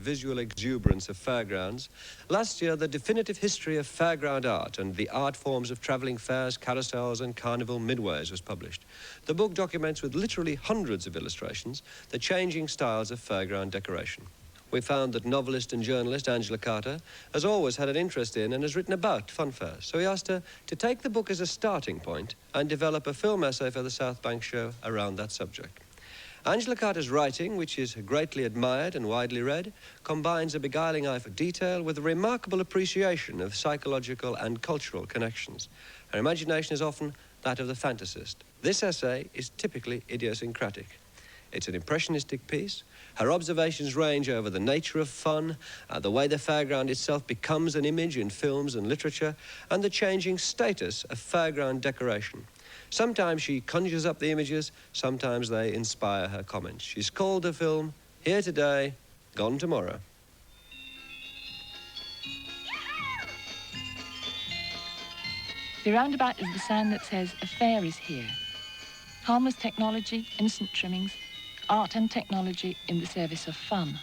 visual exuberance of fairgrounds, last year the definitive history of fairground art and the art forms of travelling fairs, carousels and carnival midways was published. The book documents with literally hundreds of illustrations the changing styles of fairground decoration. We found that novelist and journalist Angela Carter has always had an interest in and has written about fun fairs, so we asked her to take the book as a starting point and develop a film essay for the South Bank show around that subject. Angela Carter's writing, which is greatly admired and widely read, combines a beguiling eye for detail with a remarkable appreciation of psychological and cultural connections. Her imagination is often that of the fantasist. This essay is typically idiosyncratic. It's an impressionistic piece. Her observations range over the nature of fun, the way the fairground itself becomes an image in films and literature, and the changing status of fairground decoration. Sometimes she conjures up the images, sometimes they inspire her comments. She's called the film Here Today, Gone Tomorrow. The roundabout is the sign that says a fair is here. Harmless technology, innocent trimmings, art and technology in the service of fun.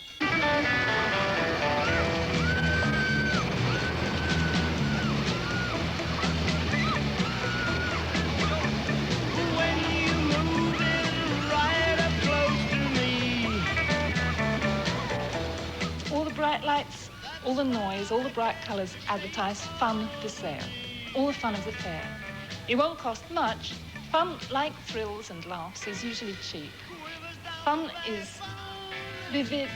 All the bright lights, all the noise, all the bright colours advertise fun for sale. All the fun of the fair. It won't cost much. Fun, like thrills and laughs, is usually cheap. Fun is vivid,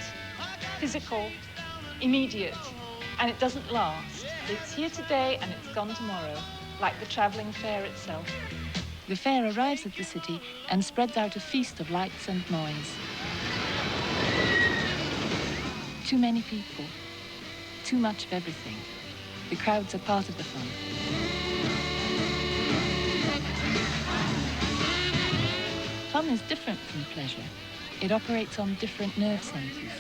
physical, immediate, and it doesn't last. It's here today and it's gone tomorrow, like the travelling fair itself. The fair arrives at the city and spreads out a feast of lights and noise. Too many people, too much of everything. The crowds are part of the fun. Fun is different from pleasure. It operates on different nerve centres.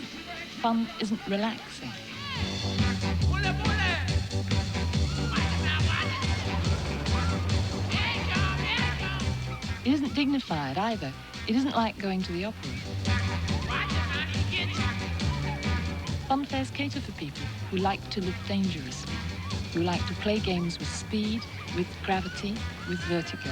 Fun isn't relaxing. It isn't dignified either. It isn't like going to the opera. Fun fairs cater for people who like to live dangerously, who like to play games with speed, with gravity, with vertigo.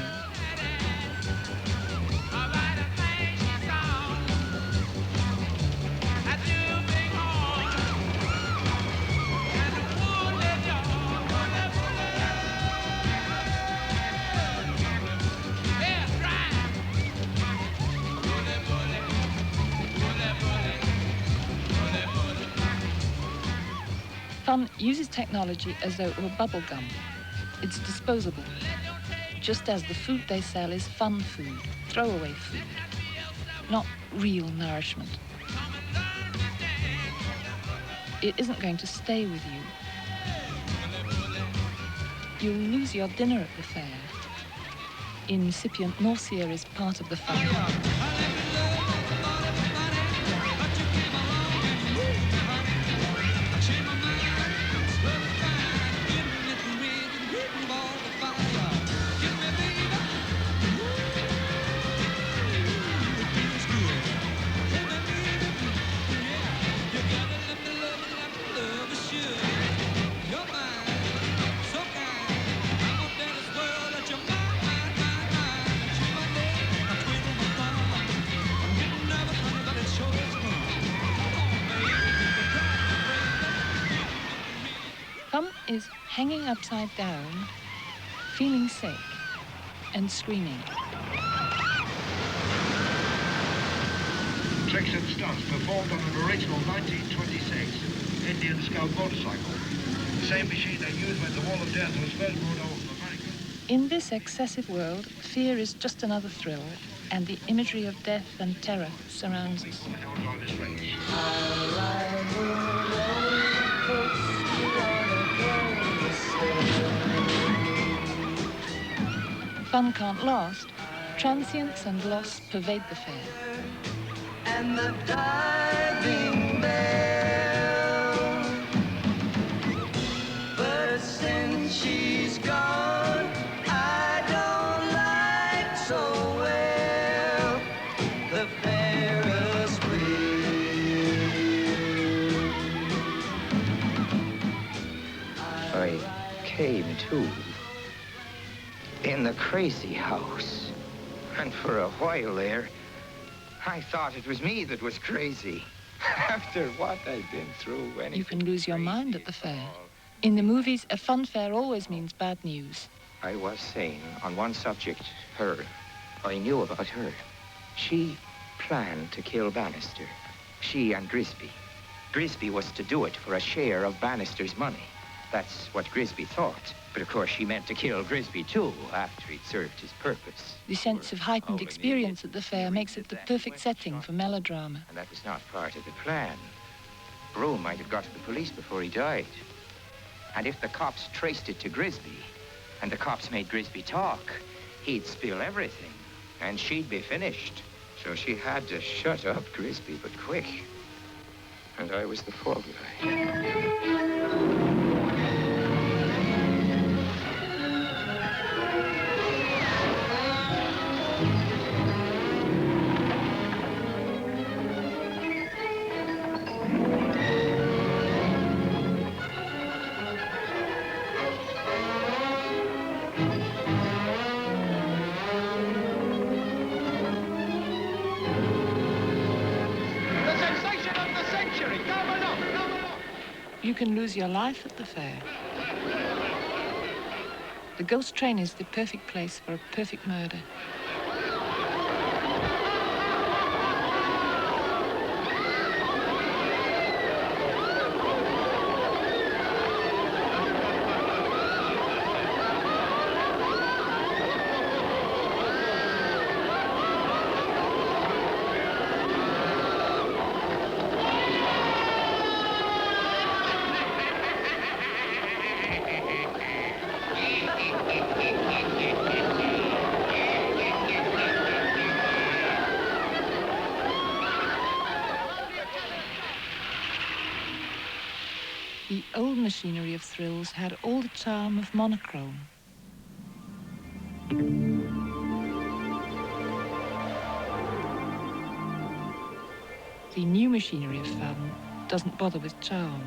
Fun uses technology as though it were bubble gum. It's disposable, just as the food they sell is fun food, throwaway food, not real nourishment. It isn't going to stay with you. You'll lose your dinner at the fair. Incipient nausea is part of the fun. Fun is hanging upside down, feeling sick, and screaming. Tricks and stunts performed on an original 1926 Indian Scout motorcycle. The same machine they used when the Wall of Death was first brought over from America. In this excessive world, fear is just another thrill, and the imagery of death and terror surrounds us. Fun can't last. Transience and loss pervade the fair. And the diving bell, but since she's gone, I don't like so well the Ferris wheel. came, too. In the crazy house. And for a while there, I thought it was me that was crazy. After what I've been through, You can lose your mind at the fair. In the movies, a fun fair always means bad news. I was sane on one subject, her. I knew about her. She planned to kill Bannister. She and Grisby. Grisby was to do it for a share of Bannister's money. That's what Grisby thought. But of course, she meant to kill Grisby too, after he'd served his purpose. The sense of heightened experience at the fair makes it the perfect setting for melodrama. And that was not part of the plan. Broom might have got to the police before he died. And if the cops traced it to Grisby, and the cops made Grisby talk, he'd spill everything, and she'd be finished. So she had to shut up Grisby, but quick. And I was the fall guy. You can lose your life at the fair. The ghost train is the perfect place for a perfect murder. The old machinery of thrills had all the charm of monochrome. The new machinery of fun doesn't bother with charm.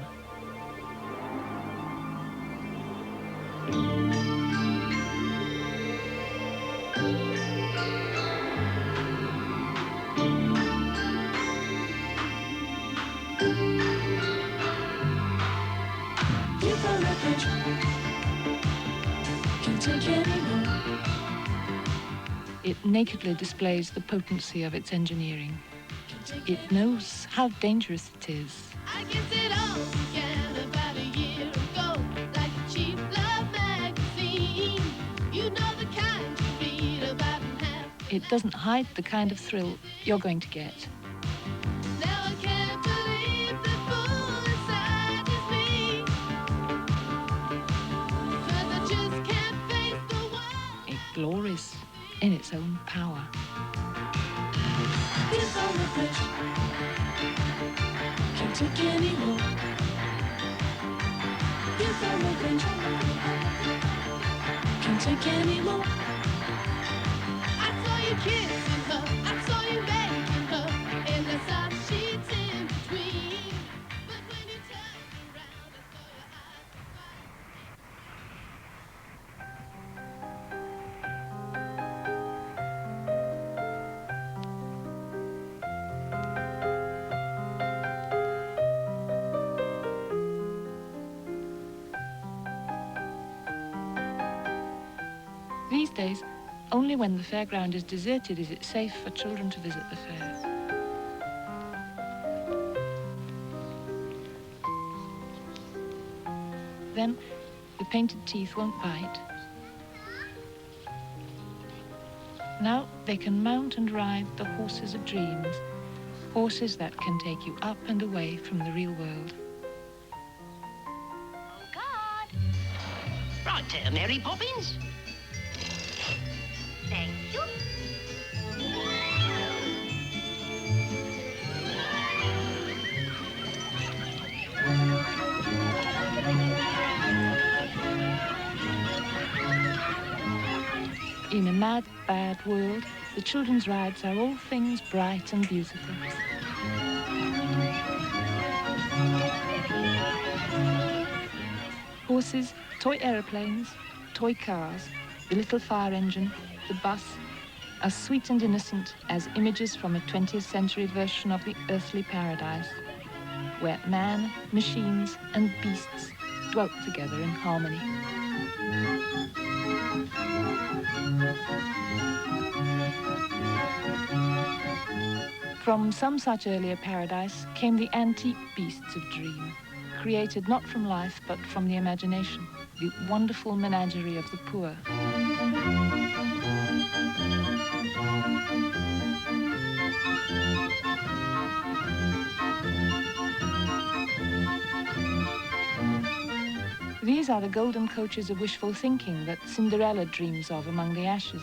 It nakedly displays the potency of its engineering. It knows how dangerous it is. I guess it all began about a year ago, like a cheap love magazine. You know the kind you read about and have. It doesn't hide the kind of thrill you're going to get. Now I can't believe the fool inside is me. 'Cause I just can't face the world. It glories in its own power. It's on the bridge. Can't take anymore. It's on the bridge. Can't take anymore. I saw you kissing her. I saw you making her. And I saw sheets in between. But when you turned around, I saw your eyes. These days, only when the fairground is deserted is it safe for children to visit the fair. Then, the painted teeth won't bite. Now they can mount and ride the horses of dreams, horses that can take you up and away from the real world. Oh, God. Right, Mary Poppins. Thank you. In a mad, bad world, the children's rides are all things bright and beautiful. Horses, toy aeroplanes, toy cars, the little fire engine, the bus, as sweet and innocent as images from a 20th century version of the earthly paradise, where man, machines and beasts dwelt together in harmony. From some such earlier paradise came the antique beasts of dream, created not from life but from the imagination, the wonderful menagerie of the poor. These are the golden coaches of wishful thinking that Cinderella dreams of among the ashes.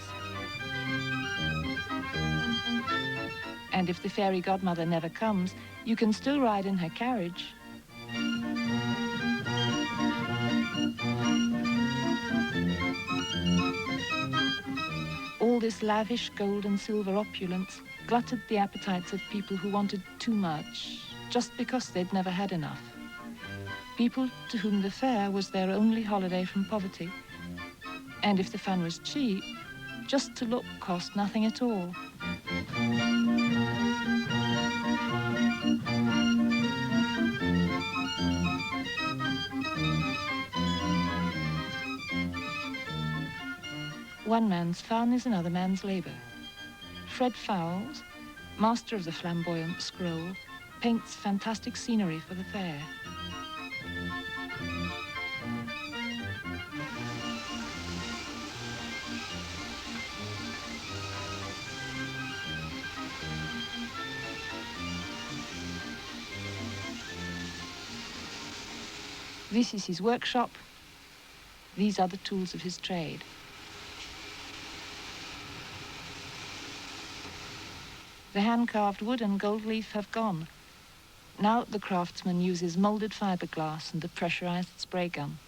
And if the fairy godmother never comes, you can still ride in her carriage. All this lavish gold and silver opulence glutted the appetites of people who wanted too much, just because they'd never had enough. People to whom the fair was their only holiday from poverty. And if the fun was cheap, just to look cost nothing at all. One man's fun is another man's labour. Fred Fowles, master of the flamboyant scroll, paints fantastic scenery for the fair. This is his workshop. These are the tools of his trade. The hand-carved wood and gold leaf have gone. Now the craftsman uses moulded fiberglass and the pressurized spray gun.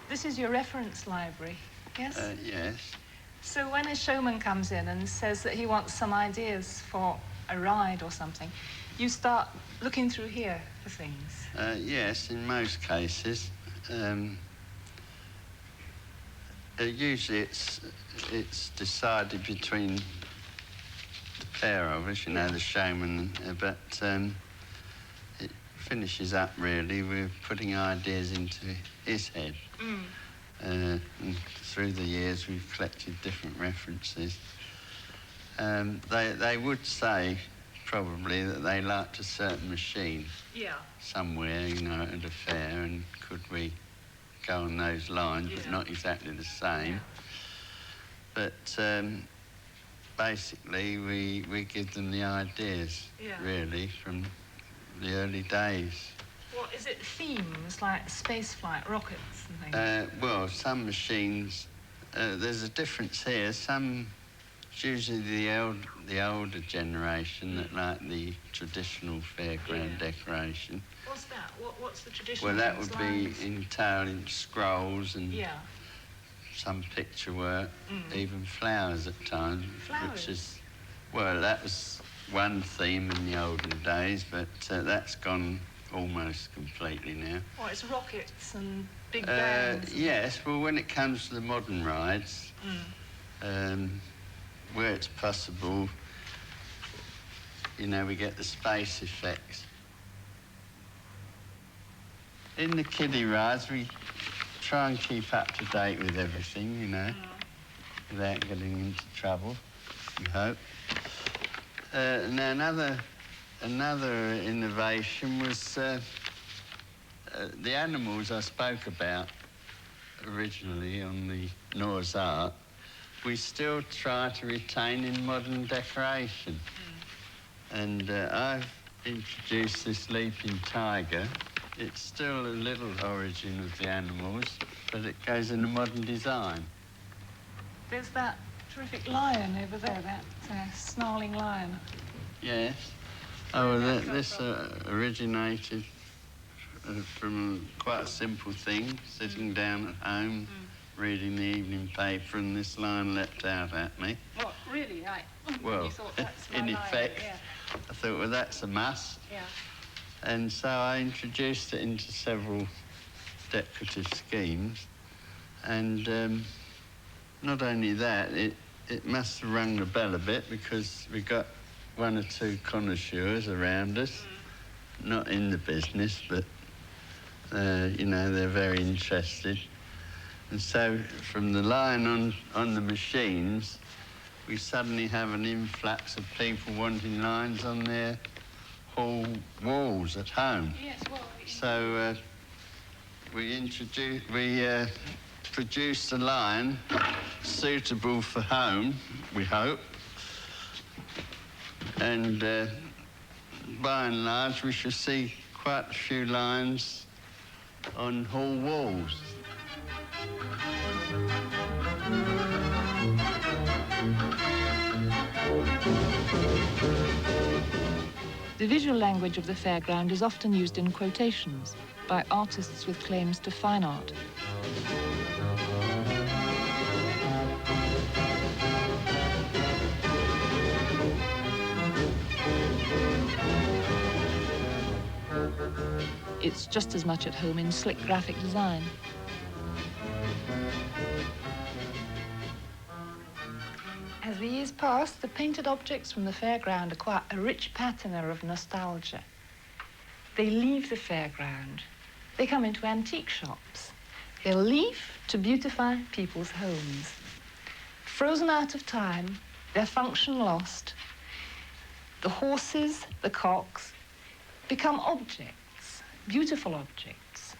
This is your reference library, yes? Yes. So when a showman comes in and says that he wants some ideas for a ride or something, you start looking through here for things? Yes, in most cases. Usually it's decided between the pair of us, you know, the showman, but it finishes up really with putting ideas into his head. And through the years we've collected different references. They would say probably that they liked a certain machine somewhere, you know, at a fair, and could we go on those lines, but not exactly the same. But basically we give them the ideas, really, from the early days. What is it, themes like space flight, rockets and things? Well, some machines, there's a difference here. It's usually the older generation that like the traditional fairground decoration. What's that? What's the traditional? Well, that would be entailed in scrolls and some picture work, even flowers at times. Flowers? Which is, well, that was one theme in the olden days, but that's gone almost completely now. Oh, it's rockets and big bands. Yes, well, when it comes to the modern rides, where it's possible, you know, we get the space effects. In the kiddie rides, we try and keep up to date with everything, you know, without getting into trouble, we hope. Now, another innovation was the animals I spoke about originally on the Noah's Ark. we still try to retain in modern decoration. And I've introduced this leaping tiger. It's still a little origin of the animals, but it goes in a modern design. There's that terrific lion over there, that snarling lion. Yes. Oh, well, this originated from quite a simple thing, sitting down at home, reading the evening paper, and this lion leapt out at me. What, really? Right. Well, You thought, that's my in lion, effect, yeah. I thought, well, that's a must. Yeah. And so I introduced it into several decorative schemes. And not only that, it must have rung the bell a bit, because we got one or two connoisseurs around us, not in the business, but, you know, they're very interested. And so from the line on the machines, we suddenly have an influx of people wanting lines on their hall walls at home. Yes, well... So we produced a line suitable for home, we hope. And by and large, we shall see quite a few lines on hall walls. The visual language of the fairground is often used in quotations by artists with claims to fine art. It's just as much at home in slick graphic design. As the years pass, the painted objects from the fairground acquire a rich patina of nostalgia. They leave the fairground. They come into antique shops. They'll leave to beautify people's homes. Frozen out of time, their function lost, the horses, the cocks, become objects, beautiful objects,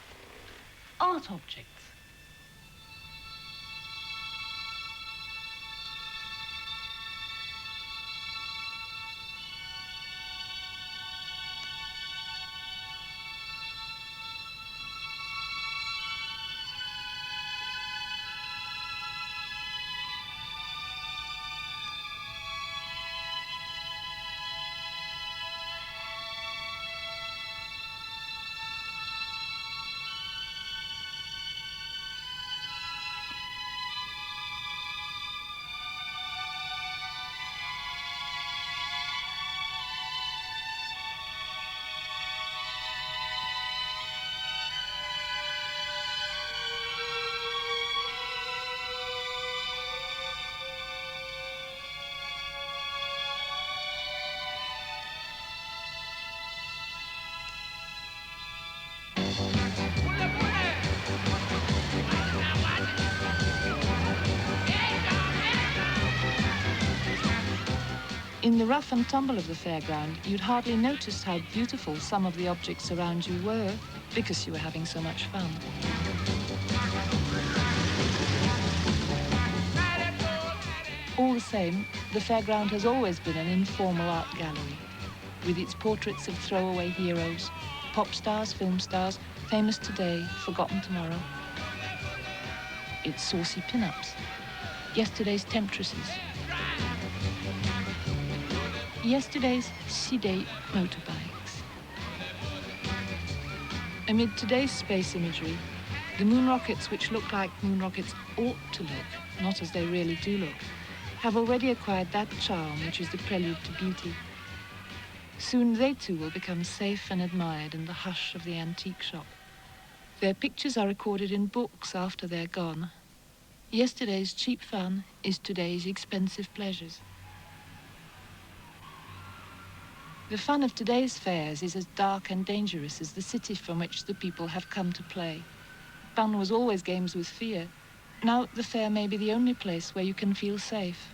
art objects. In the rough and tumble of the fairground, you'd hardly notice how beautiful some of the objects around you were, because you were having so much fun. All the same, the fairground has always been an informal art gallery, with its portraits of throwaway heroes, pop stars, film stars, famous today, forgotten tomorrow. Its saucy pin-ups, yesterday's temptresses, yesterday's sedate motorbikes. Amid today's space imagery, the moon rockets which look like moon rockets ought to look, not as they really do look, have already acquired that charm which is the prelude to beauty. Soon they too will become safe and admired in the hush of the antique shop. Their pictures are recorded in books after they're gone. Yesterday's cheap fun is today's expensive pleasures. The fun of today's fairs is as dark and dangerous as the city from which the people have come to play. Fun was always games with fear. Now the fair may be the only place where you can feel safe.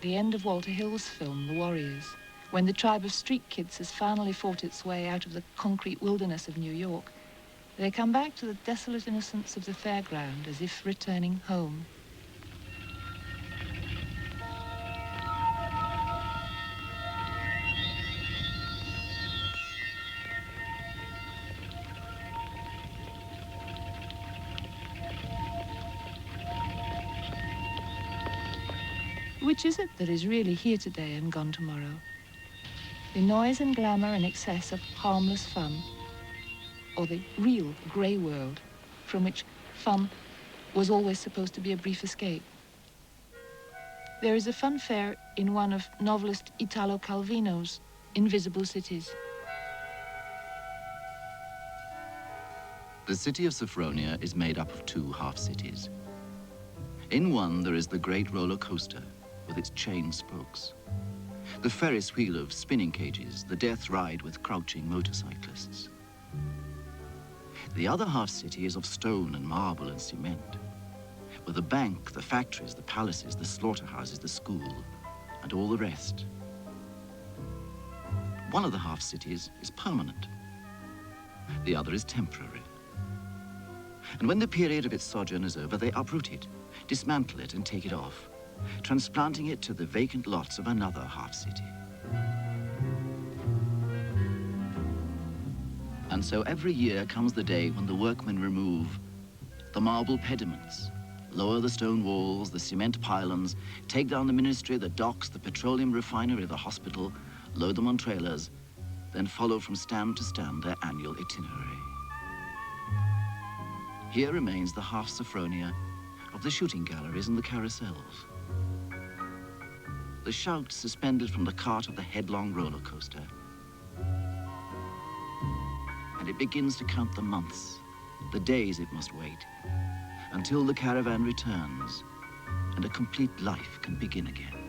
the end of Walter Hill's film, The Warriors, when the tribe of street kids has finally fought its way out of the concrete wilderness of New York, they come back to the desolate innocence of the fairground as if returning home. Which is it that is really here today and gone tomorrow? The noise and glamour and excess of harmless fun, or the real grey world from which fun was always supposed to be a brief escape? There is a fun fair in one of novelist Italo Calvino's Invisible Cities. The city of Sophronia is made up of two half-cities. In one, there is the great roller coaster with its chain spokes, the Ferris wheel of spinning cages, the death ride with crouching motorcyclists. The other half-city is of stone and marble and cement, with the bank, the factories, the palaces, the slaughterhouses, the school, and all the rest. One of the half-cities is permanent. The other is temporary. And when the period of its sojourn is over, they uproot it, dismantle it, and take it off, transplanting it to the vacant lots of another half-city. And so every year comes the day when the workmen remove the marble pediments, lower the stone walls, the cement pylons, take down the ministry, the docks, the petroleum refinery, the hospital, load them on trailers, then follow from stand to stand their annual itinerary. Here remains the half Sophronia of the shooting galleries and the carousels. The shout suspended from the cart of the headlong roller coaster. And it begins to count the months, the days it must wait, until the caravan returns and a complete life can begin again.